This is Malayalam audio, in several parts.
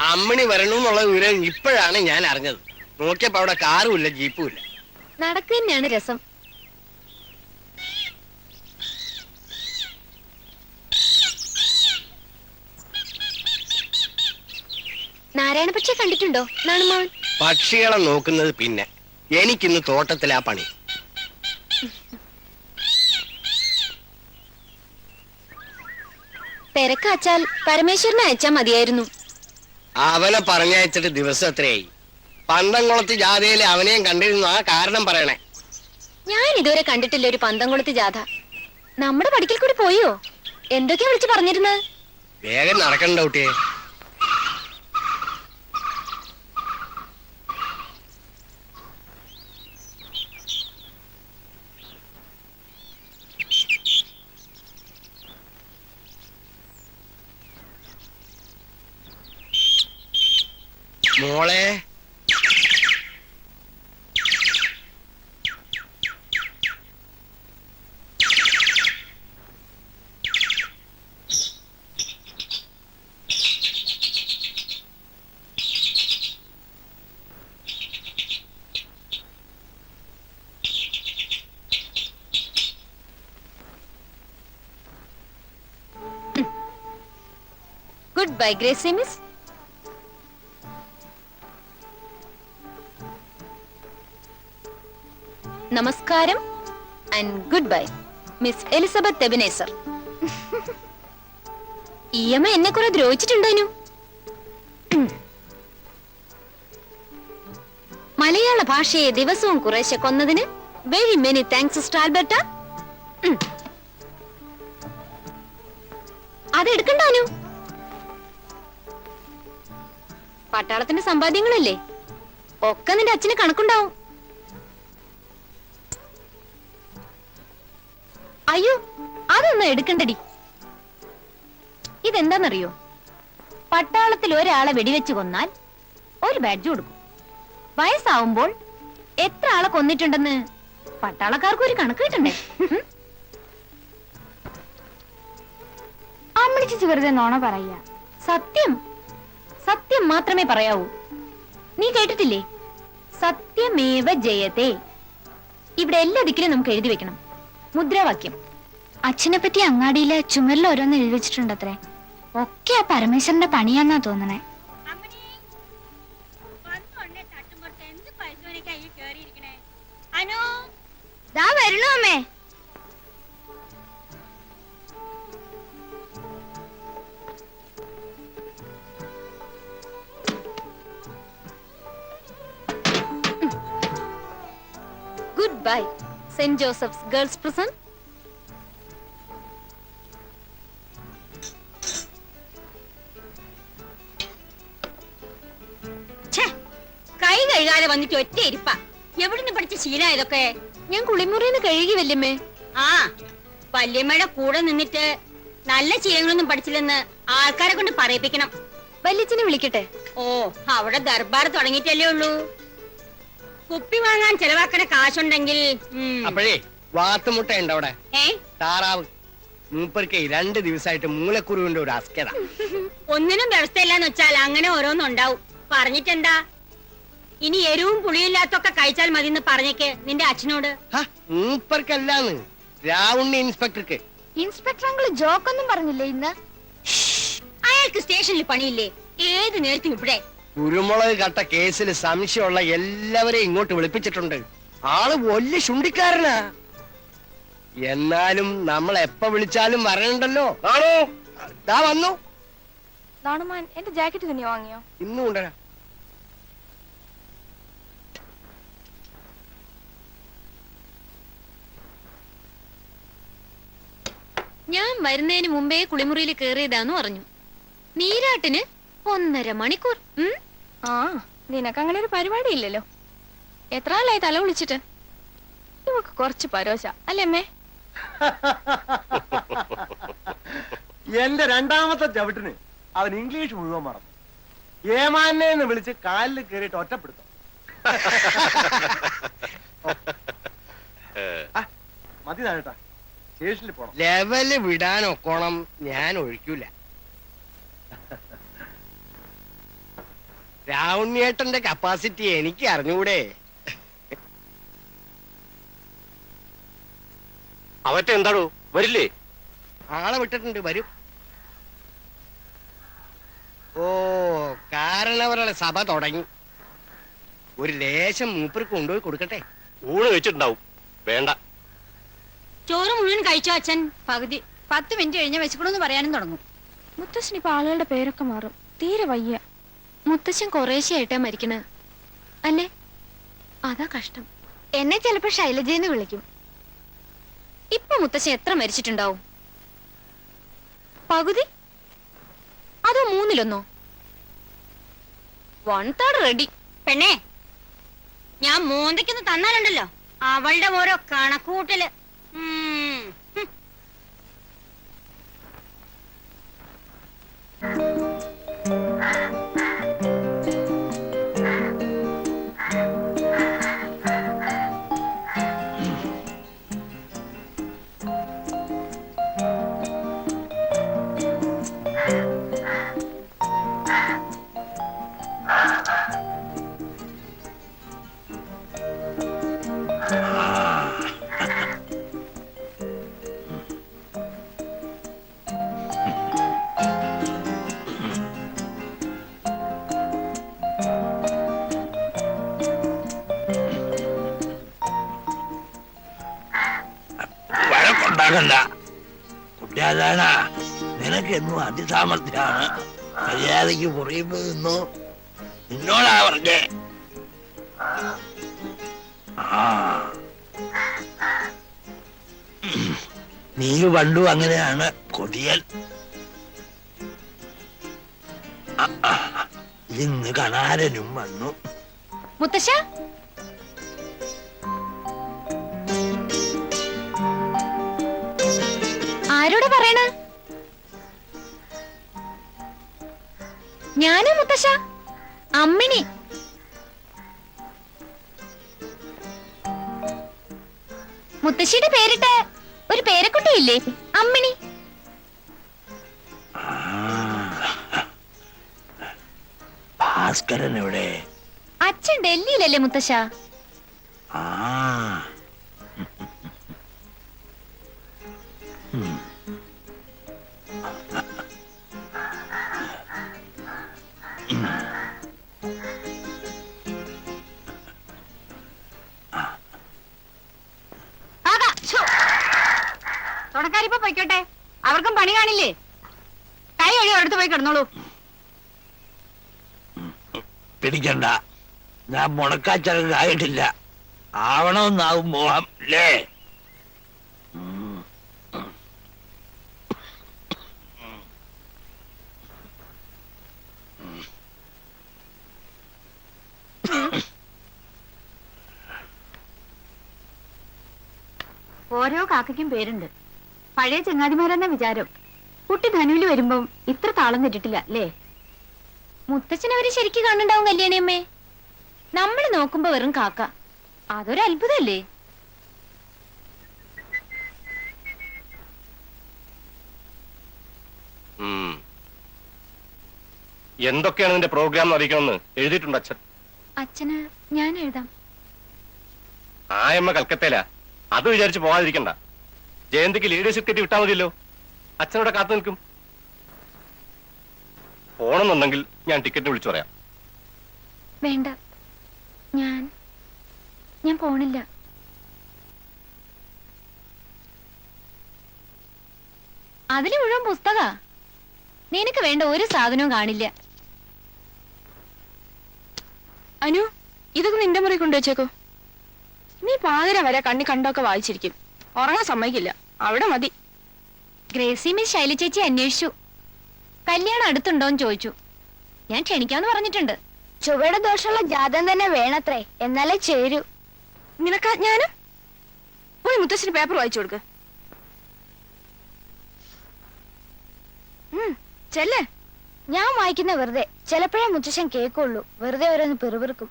അമ്മിണി വരണൂന്നുള്ള വിവരം ഇപ്പോഴാണ് ഞാൻ അറിഞ്ഞത്. നോക്കിയപ്പോ അവിടെ കാറും ഇല്ല, ജീപ്പും ഇല്ല. നടക്കുക തന്നെയാണ് രസം. നാരായണ പക്ഷിയെ കണ്ടിട്ടുണ്ടോ നാണുമാവൻ? പക്ഷികളെ നോക്കുന്നത് പിന്നെ. എനിക്കിന്ന് തോട്ടത്തിലാ പണി. തിരക്കയച്ചാൽ പരമേശ്വരനെ അയച്ചാ മതിയായിരുന്നു. അവനെ പറഞ്ഞയച്ചിട്ട് ദിവസം എത്രയായി? പന്തംകുളത്ത് ജാഥയിൽ അവനെയും കണ്ടിരുന്നു. ആ കാരണം പറയണേ. ഞാൻ ഇതുവരെ കണ്ടിട്ടില്ല ഒരു പന്തംകുളത്ത് ജാഥ. നമ്മുടെ പഠിക്കൽ കൂടി പോയോ? എന്തൊക്കെയാ വിളിച്ചു പറഞ്ഞിരുന്നത്? വേഗം നടക്കണ്ട കുട്ടിയെ. മോളെ, ഗുഡ് ബൈ ഗ്രേസി മിസ്. നമസ്കാരം and good bye miss Elizabeth Ebenezer. ഈ അമ്മ എന്നെ കുറെ ദ്രോഹിച്ചിട്ടുണ്ടോ? മലയാള ഭാഷയെ ദിവസവും കുറേശ്ശെ കൊന്നതിന് very many thanks mister Albert. അതെടുക്കണ്ടാനു. പട്ടാളത്തിന്റെ സമ്പാദ്യങ്ങളല്ലേ, ഒക്കെ നിന്റെ അച്ഛന് കണക്കുണ്ടാവും. അയ്യോ, അതൊന്നും എടുക്കണ്ടടി. ഇതെന്താന്നറിയോ? പട്ടാളത്തിൽ ഒരാളെ വെടിവെച്ച് കൊന്നാൽ ഒരു ബാഡ്ജ് കൊടുക്കും. വയസ്സാവുമ്പോൾ എത്ര ആളെ കൊന്നിട്ടുണ്ടെന്ന് പട്ടാളക്കാർക്ക് ഒരു കണക്ക് കിട്ടണ്ടേ? അമ്മളിച്ച് വെറുതെ നോണ പറയാ. സത്യം സത്യം മാത്രമേ പറയാവൂ. നീ കേട്ടിട്ടില്ലേ? സത്യമേവ ജയതേ. ഇവിടെ എല്ലാ ദിക്കിലും നമുക്ക് എഴുതി വെക്കണം മുദ്രാവാക്യം. അച്ഛനെ പറ്റി അങ്ങാടിയിലെ ചുമരിൽ ഓരോന്ന് എഴുതി വെച്ചിട്ടുണ്ട് അത്രേ. ഒക്കെ ആ പരമേശ്വരന്റെ പണിയാന്നാ തോന്നണേ. വരണോ അമ്മേ? Good bye saint Joseph's girls prison. കൈ കഴുകാതെ വന്നിട്ട് ഒറ്റ ഇരിപ്പ. എവിടുന്ന് പഠിച്ച ശീല ഇതൊക്കെ? ഞാൻ കുളിമുറിന്ന് കഴുകി വല്യമ്മേ. ആ, വല്യമ്മയുടെ കൂടെ നിന്നിട്ട് നല്ല ശീലങ്ങളൊന്നും പഠിച്ചില്ലെന്ന് ആൾക്കാരെ കൊണ്ട് പറയിപ്പിക്കണം. വല്യച്ഛനെ വിളിക്കട്ടെ? ഓ, അവിടെ ദർബാർ തുടങ്ങിയിട്ടല്ലേ ഉള്ളൂ. കുപ്പി വാങ്ങാൻ ചെലവാക്കണ കാശുണ്ടെങ്കിൽ. അപ്പോഴേ വാത്തുമുട്ട ഉണ്ട് അവിടെ. താറാവ് മൂപ്പർക്ക് 2 ദിവസമായിട്ട് മൂലക്കുരുവിന്റെ ഒരു അസ്കത. ഒന്നിനും വ്യവസ്ഥയില്ലാന്ന് വെച്ചാൽ അങ്ങനെ ഓരോന്നുണ്ടാവും. പറഞ്ഞിട്ടെന്താ? ഇനി എരിവും പുളിയില്ലാത്തൊക്കെ കഴിച്ചാൽ മതി എന്ന് പറഞ്ഞേക്ക് നിന്റെ അച്ഛനോട്. മൂപ്പർക്കല്ലാന്ന്, രാവുണ്ണി ഇൻസ്പെക്ടർക്ക്. ഇൻസ്പെക്ടർ അങ്കിൾ ജോക്കൊന്നും പറഞ്ഞില്ലേ ഇന്ന്? അയാൾക്ക് സ്റ്റേഷനിൽ പണിയില്ലേ? ഏത് നേരത്തും ഇവിടെ. കുരുമുളക് കട്ട കേസിൽ സംശയമുള്ള എല്ലാവരെയും ഇങ്ങോട്ട് വിളിപ്പിച്ചിട്ടുണ്ട്. ആള് വലിയ ശുണ്ടിക്കാരനാ. എന്നാലും നമ്മൾ എപ്പ വിളിച്ചാലും വരണുണ്ടല്ലോ. ആണോ? ദാ വന്നു. നാണുമാൻ, എന്റെ ജാക്കറ്റ് തന്നെ വാങ്ങിയോ? ഇന്നും കൊണ്ടുവരാം. ഞാൻ വരുന്നതിന് മുമ്പേ കുളിമുറിയിൽ കേറിയതാന്ന് പറഞ്ഞു. നീരാട്ടിന് 1.5 മണിക്കൂർ. ആ, നിനക്ക് അങ്ങനെ ഒരു പരിപാടി ഇല്ലല്ലോ. എത്ര ആളായി തല വിളിച്ചിട്ട്? ഇവക്ക് കുറച്ച് പരോശ അല്ലേ അമ്മേ? എന്റെ രണ്ടാമത്തെ ചവിട്ടിന് അവൻ ഇംഗ്ലീഷ് മുഴുവൻ മറന്നു. ഏമാനെന്ന് വിളിച്ച് കാലിൽ കയറിയിട്ട് ഒറ്റപ്പെടുത്തും. മതി താഴട്ടാ, സ്റ്റേഷനിൽ പോണം. ലെവല് വിടാനൊക്കോണം ഞാൻ ഒഴിക്കൂല. രാവുണ്ണിയേട്ടന്റെ കപ്പാസിറ്റി എനിക്ക് അറിഞ്ഞൂടെ? അവറ്റ എന്താണോ വരില്ലേ? ആളെ വിട്ടിട്ടുണ്ട്, വരും. ഓ, കാരണവരുടെ സഭ തുടങ്ങി. ഒരു ലേശം മൂപ്പർക്ക് കൊണ്ടുപോയി കൊടുക്കട്ടെ. ഊണ് വെച്ചിട്ടുണ്ടാവും. വേണ്ട. ചോറ് മുഴുവൻ കഴിച്ചോ അച്ഛൻ? പകുതി. 10 മിനിറ്റ് കഴിഞ്ഞ വെച്ചപ്പോഴൊന്ന് പറയാനും തുടങ്ങും. മുത്തശ്ശൻ ഇപ്പൊ ആളുകളുടെ പേരൊക്കെ മാറും. തീരെ വയ്യ. മുത്തശ്ശൻ കുറേശ്ശെയായിട്ടാ മരിക്കണ അല്ലേ? അതാ കഷ്ടം. എന്നെ ചിലപ്പോ ശൈലജയെന്ന് വിളിക്കും. ഇപ്പൊ മുത്തശ്ശൻ എത്ര മരിച്ചിട്ടുണ്ടാവും? പകുതി? അതോ 1/3? 1/3 റെഡി. പെണ്ണേ, ഞാൻ മോന്തയ്ക്കൊന്ന് തന്നാലുണ്ടല്ലോ അവളുടെ ഓരോ കണക്കൂട്ടല്. വഴക്കുണ്ടാക്കണ്ട കുട്ടിയാതാണ. നിനക്കെന്നും അതിസാമർഥ്യാണ്. മര്യാദയ്ക്ക് പുറയുമ്പോ നിന്നോ. നിന്നോടാ പറഞ്ഞേ. നീ പണ്ടും അങ്ങനെയാണ് കൊതിയൻ. ഇന്ന് കണാരനും വന്നു. മുത്തശ്ശ, ആരോടാ പറയണ? ഞാനാ മുത്തശ്ശ, അമ്മിണി. മുത്തശ്ശിയുടെ പേരിട്ട് ഒരു പേരക്കുട്ടിയില്ലേ, അമ്മിണി. ഭാസ്കരൻ എവിടെ? അച്ഛൻ ഡൽഹിയിലല്ലേ മുത്തശ്ശ? ആ തുടക്കാരിപ്പോ പൊയ്ക്കോട്ടെ, അവർക്കും പണി കാണില്ലേ. കൈ ഒഴി അടുത്ത് പോയി കിടന്നോളൂ. പിടിക്കണ്ട, ഞാൻ മുടക്കാച്ചരക്ക് ആയിട്ടില്ല. ആവണമെന്നാവും മോഹം അല്ലേ? ഓരോ കാക്കയ്ക്കും പേരുണ്ട്. പഴയ ചങ്ങാതിമാരെന്ന വിചാരം. കുട്ടി ധനുവിൽ വരുമ്പം ഇത്ര താളം തെറ്റിട്ടില്ല അല്ലേ? മുത്തച്ഛൻ അവര് ശരിക്കും കാണുന്നുണ്ടാവും കല്യാണിയമ്മേ. നമ്മൾ നോക്കുമ്പോ വെറും കാക്ക. അതൊരു അത്ഭുതല്ലേ? എന്തൊക്കെയാണ് നിന്റെ പ്രോഗ്രാം അറിയിക്കണമെന്ന് എഴുതിയിട്ടുണ്ട് അച്ഛൻ. അച്ഛന് ഞാൻ എഴുതാം. ആയമ്മ കൽക്കത്തയിലാ. അത് വിചാരിച്ച് പോകാതിരിക്കണ്ട. ജയന്തിക്ക് ലീഡേഴ്ഷിപ്പ് കിട്ടി വിട്ടാൽ മതിയല്ലോ. അച്ഛനോടെ കാത്തു നിൽക്കും. പോണമെന്നുണ്ടെങ്കിൽ ഞാൻ ടിക്കറ്റ് വിളിച്ചു പറയാം. വേണ്ട, ഞാൻ പോണില്ല. അതില് മുഴുവൻ പുസ്തക. നിനക്ക് വേണ്ട ഒരു സാധനവും കാണില്ല. അനു, ഇതൊക്കെ നിന്റെ മുറി കൊണ്ടുവച്ചേക്കോ. നീ പാതിര വരെ കണ്ണി കണ്ടൊക്കെ വായിച്ചിരിക്കും. ഉറങ്ങാൻ സമ്മതിക്കില്ല. അവിടെ മതി. ഗ്രേസി മിസ് ശൈല ചേച്ചി അന്വേഷിച്ചു. കല്യാണം അടുത്തുണ്ടോന്ന് ചോദിച്ചു. ഞാൻ ക്ഷണിക്കാന്ന് പറഞ്ഞിട്ടുണ്ട്. ചുവയുടെ ദോഷമുള്ള ജാതം തന്നെ വേണത്രേ, എന്നാലേ ചേരൂ. നിനക്കാ ഞാന് പോയി മുത്തശ്ശിന് പേപ്പർ വായിച്ചു കൊടുക്ക്. ചെല്ലേ. ഞാൻ വായിക്കുന്ന വെറുതെ. ചിലപ്പോഴേ മുത്തശ്ശൻ കേക്കുള്ളൂ. വെറുതെ ഓരോന്ന് പെറുപിറുക്കും.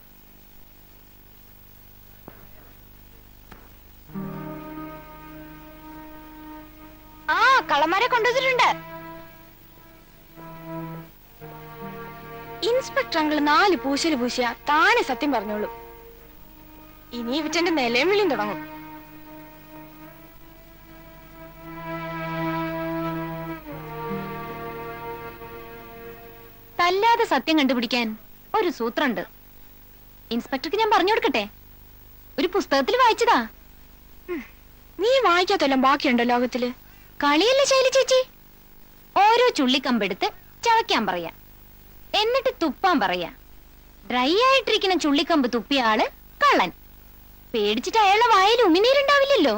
ആ, കള്ളന്മാരെ കൊണ്ടുവന്നിട്ടുണ്ട്. ഇൻസ്പെക്ടർ അങ്കിൾ 4 പൂശല് പൂശിയ താനെ സത്യം പറഞ്ഞോളൂ. ഇനി ഇവറ്റന്റെ നിലയും വിളിയും തുടങ്ങും. തല്ലാതെ സത്യം കണ്ടുപിടിക്കാൻ ഒരു സൂത്രമുണ്ട്. ഇൻസ്പെക്ടർക്ക് ഞാൻ പറഞ്ഞു കൊടുക്കട്ടെ? ഒരു പുസ്തകത്തിൽ വായിച്ചതാ. നീ വായിക്കാത്തെല്ലാം ബാക്കിയുണ്ടോ ലോകത്തില്? കളിയല്ലേ ശൈലി ചേച്ചി? ഓരോ ചുള്ളിക്കമ്പെടുത്ത് ചവയ്ക്കാൻ പറയാ, എന്നിട്ട് തുപ്പാൻ പറയാ. ഡ്രൈ ആയിട്ടിരിക്കുന്ന ചുള്ളിക്കമ്പ് തുപ്പിയ ആള് കള്ളൻ. പേടിച്ചിട്ട് അയാളുടെ വായിൽ ഉമിനീരുണ്ടാവില്ലല്ലോ.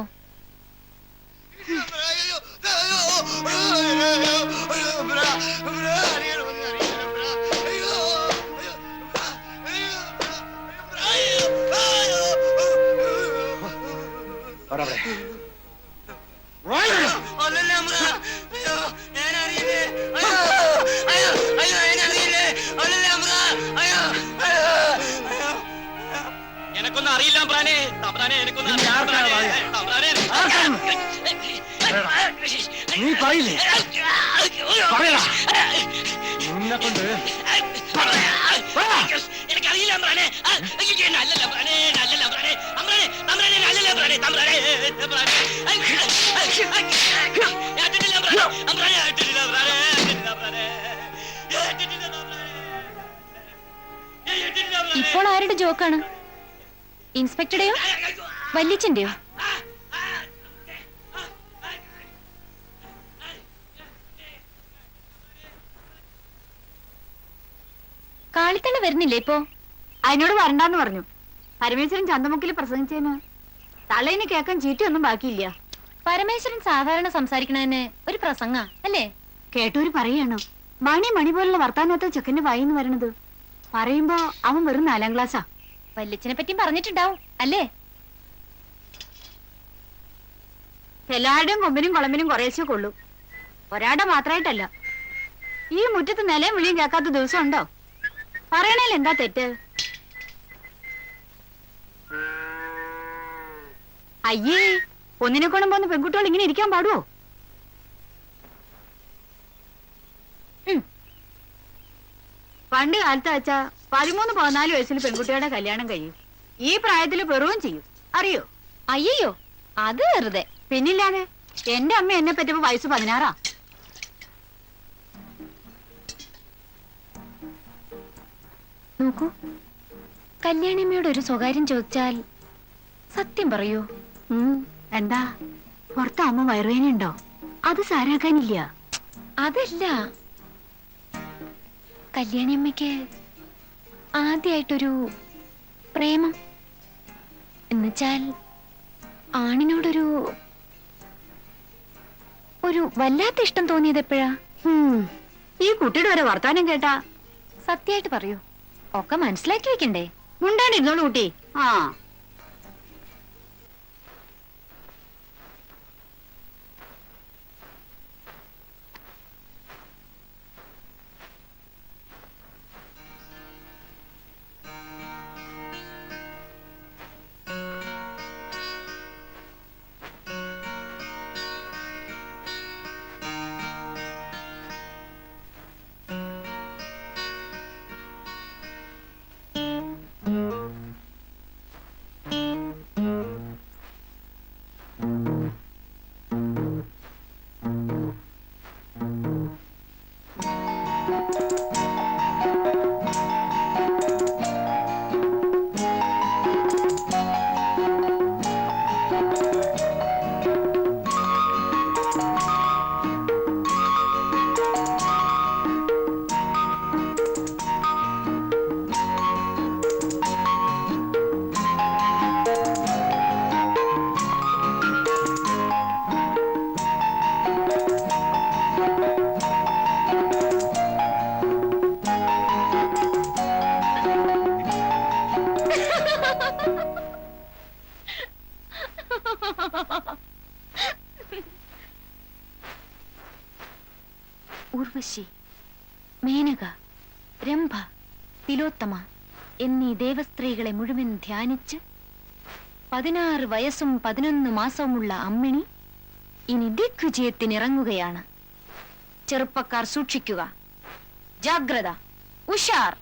എനക്കൊന്നും അറിയില്ല പ്രാണേ. തമ്പ്രാനെ എനിക്കൊന്നും നീ പറയില്ലേ? പറയടാ. നിന്നെ കൊണ്ട് എനിക്കറിയില്ല പ്രാണേ. നല്ലല്ല പ്രാണേ, നല്ലല്ല പ്രാണേ. തമ്പ്രാനെ, തമ്പ്രാനെ, നല്ലല്ല പ്രാണേ, തമ്പ്രാനെ, തമ്പ്രാനെ. ഏറ്റിട്ടില്ല പ്രാണേ, തമ്പ്രാനെ, ഏറ്റിട്ടില്ല പ്രാണേ, ഏറ്റിട്ടില്ല പ്രാണേ, ഏറ്റിട്ടില്ല തമ്പ്രാനെ, ഏറ്റിട്ടില്ല പ്രാണേ. ഇപ്പോൾ ആരുടെ ജോക്കാണ്? ഇൻസ്പെക്ടറുടെയോ വല്യച്ഛന്റെയോ? കാളിത്തണ്ണ വരുന്നില്ലേ ഇപ്പോ? അതിനോട് വരണ്ടാന്ന് പറഞ്ഞു. പരമേശ്വരൻ ചന്തമുക്കിൽ പ്രസംഗിച്ചതിന് തള്ളയിന് കേൾക്കാൻ ചീറ്റൊന്നും ബാക്കിയില്ല. പരമേശ്വരൻ സാധാരണ സംസാരിക്കണതിന് ഒരു പ്രസംഗ അല്ലേ? കേട്ടോര് പറയണോ മണി പോലുള്ള വർത്താനത്തെ ചെക്കന്റെ വായിന്ന് വരണത്? പറയുമ്പോ അവൻ വെറും 4ാം ക്ലാസ്സാ. വല്യച്ഛനെ പറ്റി പറഞ്ഞിട്ടുണ്ടാവും അല്ലേ? എല്ലാവരുടെയും കൊമ്പിനും കുളമ്പിനും കുറേശ്ശേ കൊള്ളു. ഒരാളുടെ മാത്രമായിട്ടല്ല. ഈ മുറ്റത്ത് നിലയും വിളിയും കേൾക്കാത്ത ദിവസം ഉണ്ടോ? പറയണേൽ എന്താ തെറ്റ്? അയ്യേ, ഒന്നിനെ കൊണ്ടും പോന്ന പെൺകുട്ടികൾ ഇങ്ങനെ ഇരിക്കാൻ പാടുവോ? പണ്ട് കാലത്ത് വെച്ചാ 13-14 വയസ്സിൽ പെൺകുട്ടികളുടെ കല്യാണം കഴിയും. ഈ പ്രായത്തിൽ പെറുവും ചെയ്യും. അറിയോ? അയ്യോ, അത് വെറുതെ. പിന്നില്ലാതെ എന്റെ അമ്മ എന്നെ പറ്റിയപ്പോ വയസ്സ് 16. നോക്കൂ, കല്യാണിയമ്മയോട് ഒരു സ്വകാര്യം ചോദിച്ചാൽ സത്യം പറയൂ. എന്താ പുറത്ത് അമ്മ വയറുവേനുണ്ടോ? അത് സാരാക്കാനില്ല. അതല്ല, കല്യാണിയമ്മയ്ക്ക് ആദ്യമായിട്ടൊരു പ്രേമം എന്നുവെച്ചാൽ ആണിനോടൊരു വല്ലാത്ത ഇഷ്ടം തോന്നിയത് എപ്പോഴാ? ഈ കുട്ടിയുടെ ഒരു വർത്താനം കേട്ടാ സത്യമായിട്ട് പറയൂ, ഒക്കെ മനസ്സിലാക്കി വെക്കണ്ടേ? മുണ്ടാണ്ടിരുന്നോളൂ കുട്ടി. ആ ഊർവശി, മേനക, രംഭ, തിലോത്തമ എന്നീ ദേവസ്ത്രീകളെ മുഴുവൻ ധ്യാനിച്ച് 16 വയസ്സും 11 മാസവുമുള്ള അമ്മിണി ഇനി ദിഗ്വിജയത്തിനിറങ്ങുകയാണ്. ചെറുപ്പക്കാർ സൂക്ഷിക്കുക, ജാഗ്രത. ഉഷാർ.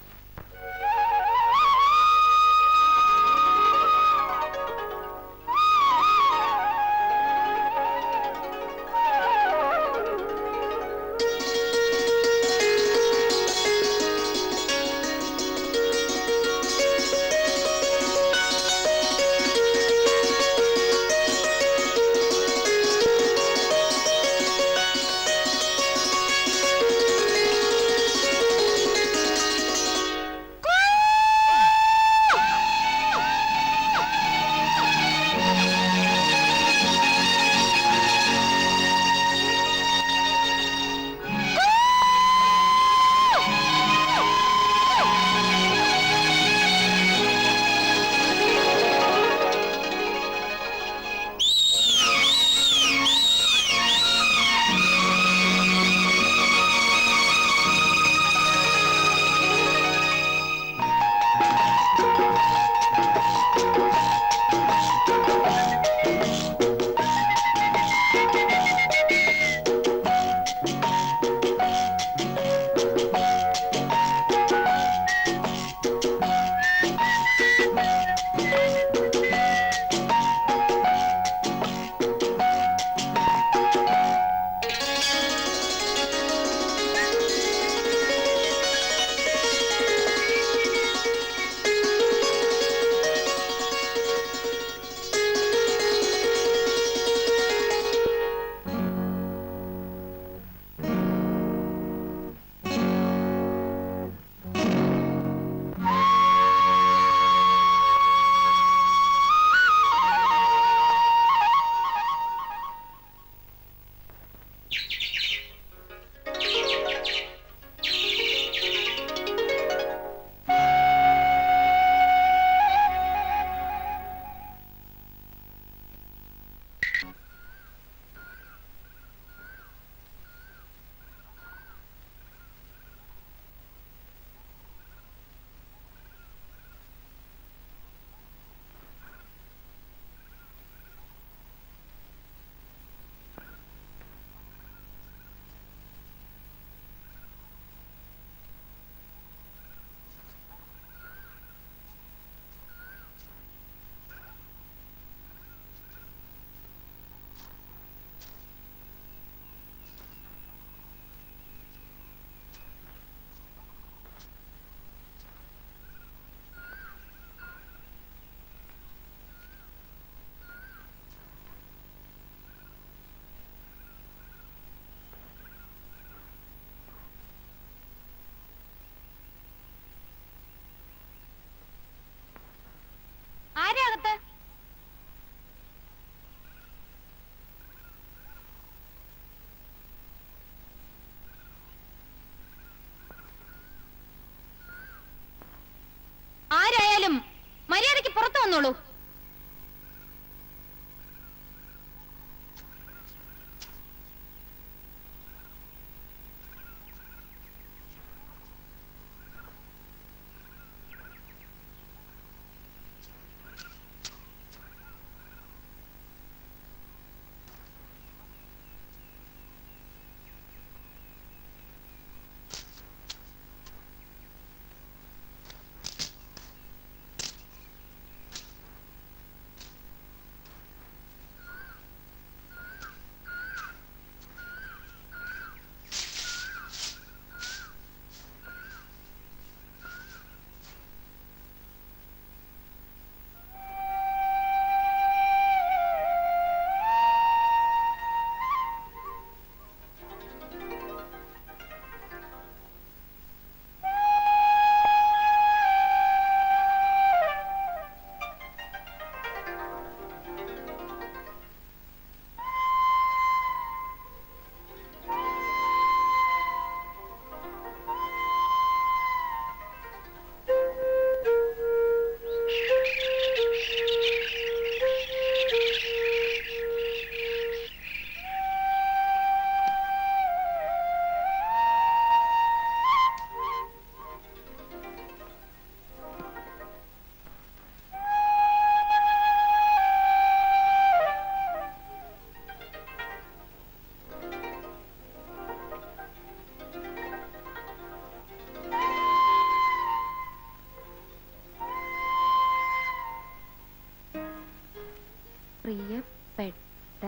പ്രിയപ്പെട്ട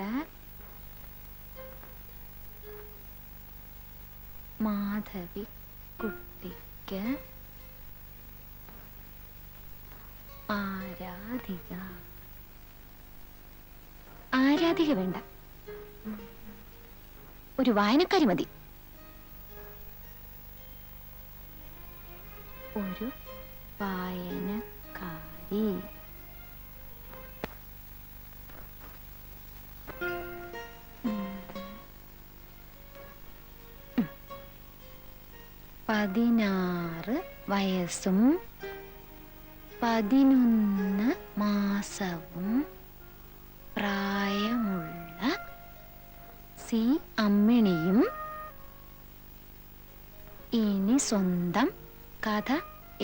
മാധവി കുട്ടിക്ക് ആരാധിക. ആരാധിക വേണ്ട, ഒരു വായനക്കാരി മതി. ഒരു വായനക്കാരി. പതിനാറ് വയസ്സും 11 മാസവും പ്രായമുള്ള സി അമ്മിണിയും ഇനി സ്വന്തം കഥ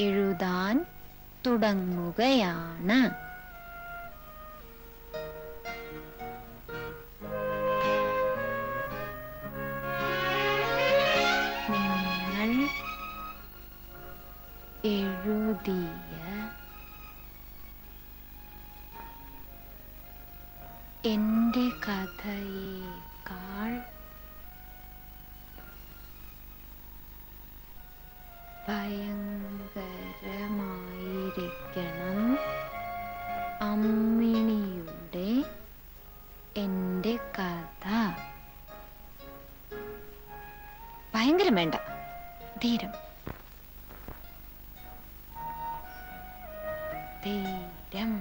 എഴുതാൻ തുടങ്ങുകയാണ്. നിങ്ങൾ എഴുതിയ എന്റെ കഥയേക്കാൾ ഭയങ്കരമായിരിക്കണം അമ്മിണിയുടെ എന്റെ കഥ. ഭയങ്കരം വേണ്ട, ധീരം. ധീരം.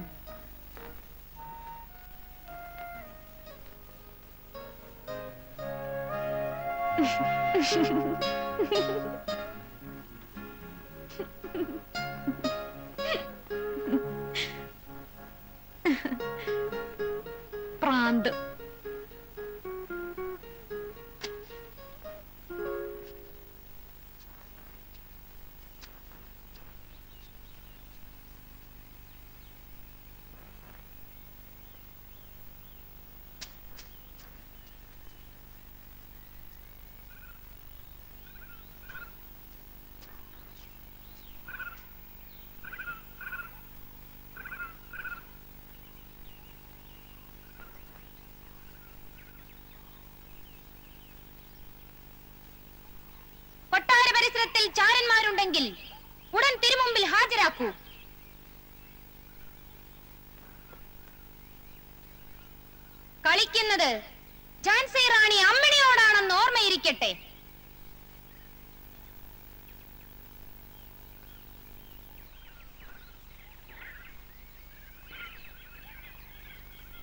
പ്രാന്ത്. കൊട്ടാര പരിസരത്തിൽ ചാരന്മാരുണ്ടെങ്കിൽ ഉടൻ തിരുമുമ്പിൽ ഹാജരാക്കൂ. കളിക്കുന്നത് ഝാൻസി റാണി അമ്മിണിയോടാണെന്ന് ഓർമ്മയിരിക്കട്ടെ.